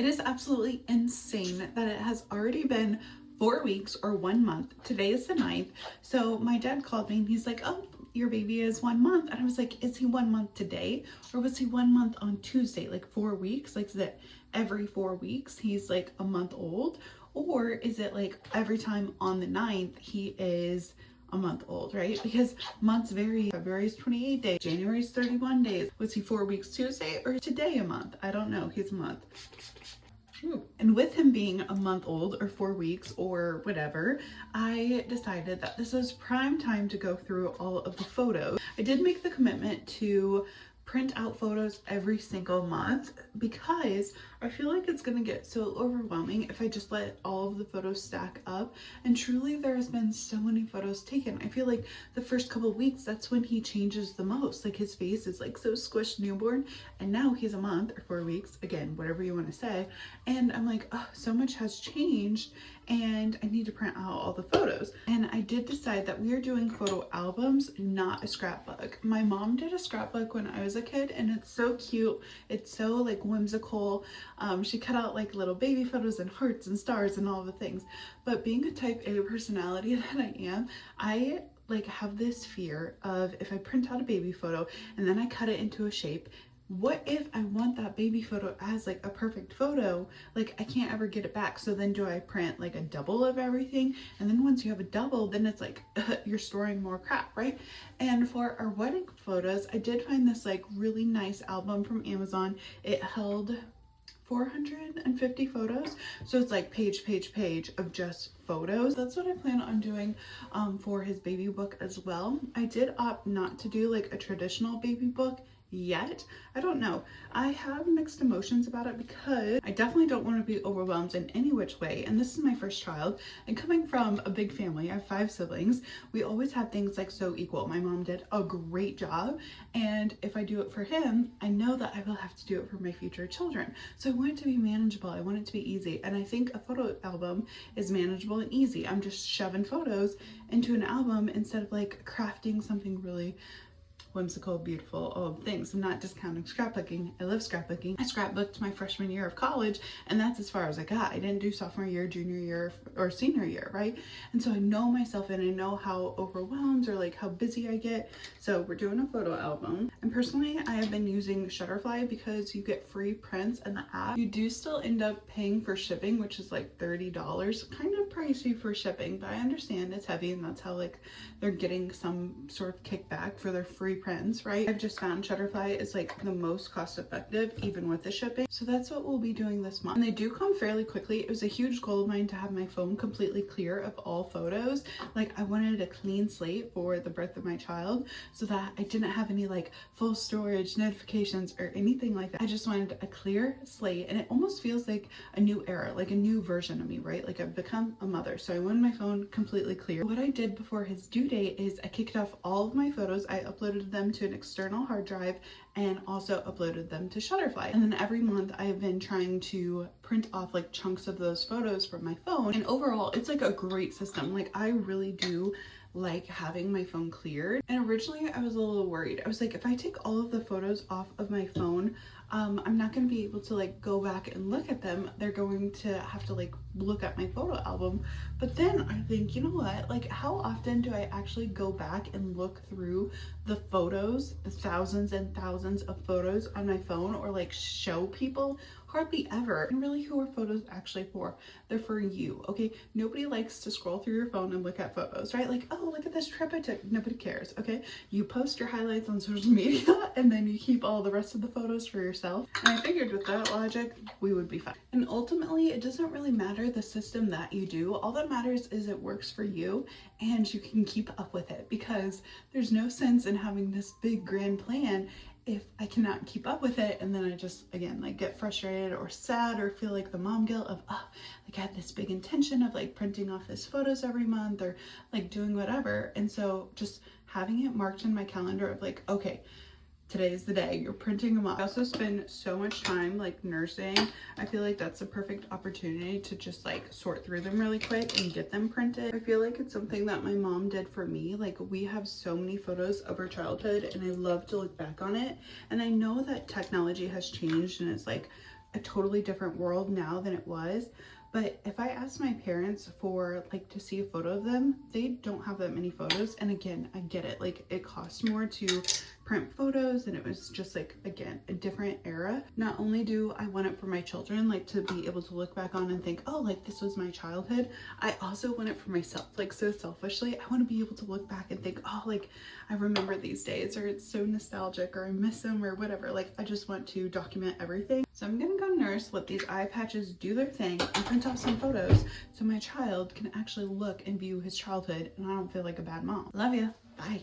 It is absolutely insane that it has already been 4 weeks or 1 month. Today is the 9th. So my dad called me and he's like, oh, your baby is 1 month. And I was like, is he 1 month today? Or was he 1 month on Tuesday? Like 4 weeks? Like, is it every 4 weeks he's like a month old? Or is it like every time on the 9th he is a month old, right? Because months vary. February's 28 days, January's 31 days. Was he 4 weeks Tuesday or today a month? I don't know. He's a month. And with him being a month old or 4 weeks or whatever, I decided that this was prime time to go through all of the photos. I did make the commitment to print out photos every single month because I feel like it's gonna get so overwhelming if I just let all of the photos stack up. And truly there has been so many photos taken. I feel like the first couple of weeks, that's when he changes the most. Like his face is like so squished newborn, and now he's a month or 4 weeks, again, whatever you want to say. And I'm like, oh, so much has changed and I need to print out all the photos. And I did decide that we are doing photo albums, not a scrapbook. My mom did a scrapbook when I was a kid and it's so cute. It's so like whimsical. She cut out like little baby photos and hearts and stars and all the things. But being a type A personality that I am, I like have this fear of if I print out a baby photo and then I cut it into a shape, what if I want that baby photo as like a perfect photo? Like I can't ever get it back. So then do I print like a double of everything? And then once you have a double, then it's like you're storing more crap, right? And for our wedding photos, I did find this like really nice album from Amazon. It held 450 photos, so it's like page of just photos. That's what I plan on doing for his baby book as well. I did opt not to do like a traditional baby book yet. I don't know. I have mixed emotions about it because I definitely don't want to be overwhelmed in any which way. And this is my first child. And coming from a big family, I have 5 siblings. We always have things like so equal. My mom did a great job. And if I do it for him, I know that I will have to do it for my future children. So I want it to be manageable. I want it to be easy. And I think a photo album is manageable and easy. I'm just shoving photos into an album instead of like crafting something really whimsical, beautiful, all the things. I'm not discounting scrapbooking. I love scrapbooking. I scrapbooked my freshman year of college and that's as far as I got. I didn't do sophomore year, junior year, or senior year, right? And so I know myself and I know how overwhelmed or like how busy I get. So we're doing a photo album. And personally, I have been using Shutterfly because you get free prints in the app. You do still end up paying for shipping, which is like $30. Kind of pricey for shipping, but I understand it's heavy and that's how like they're getting some sort of kickback for their free prints, right? I've just found Shutterfly is like the most cost effective even with the shipping. So that's what we'll be doing this month. And they do come fairly quickly. It was a huge goal of mine to have my phone completely clear of all photos. Like I wanted a clean slate for the birth of my child so that I didn't have any like full storage notifications or anything like that. I just wanted a clear slate and it almost feels like a new era, like a new version of me, right? Like I've become a mother. So I wanted my phone completely clear. What I did before his due date is I kicked off all of my photos. I uploaded them to an external hard drive and also uploaded them to Shutterfly. And then every month I have been trying to print off like chunks of those photos from my phone. And overall, it's like a great system. Like I really do like having my phone cleared. And originally I was a little worried. I was like, if I take all of the photos off of my phone, I'm not going to be able to like go back and look at them. They're going to have to like look at my photo album. But then I think, you know what, like how often do I actually go back and look through the photos, the thousands and thousands of photos on my phone, or like show people? Hardly ever. And really, who are photos actually for? They're for you, okay? Nobody likes to scroll through your phone and look at photos, right? Like, oh, look at this trip I took. Nobody cares, okay? You post your highlights on social media and then you keep all the rest of the photos for yourself. And I figured with that logic, we would be fine. And ultimately, it doesn't really matter the system that you do. All that matters is it works for you and you can keep up with it, because there's no sense in having this big grand plan if I cannot keep up with it. And then I just, again, like get frustrated or sad or feel like the mom guilt of, oh, like I had this big intention of like printing off his photos every month or like doing whatever. And so just having it marked in my calendar of like, okay, today is the day you're printing them off. I also spend so much time like nursing. I feel like that's a perfect opportunity to just like sort through them really quick and get them printed. I feel like it's something that my mom did for me. Like we have so many photos of our childhood and I love to look back on it. And I know that technology has changed and it's like a totally different world now than it was. But if I ask my parents for like to see a photo of them, they don't have that many photos. And again, I get it. Like it costs more to print photos, and it was just like, again, a different era. Not only do I want it for my children, like to be able to look back on and think, oh, like this was my childhood, I also want it for myself. Like so selfishly, I want to be able to look back and think, oh, like I remember these days, or it's so nostalgic, or I miss them, or whatever. Like I just want to document everything. So I'm gonna go nurse, let these eye patches do their thing, and print off some photos so my child can actually look and view his childhood and I don't feel like a bad mom. Love ya. Bye.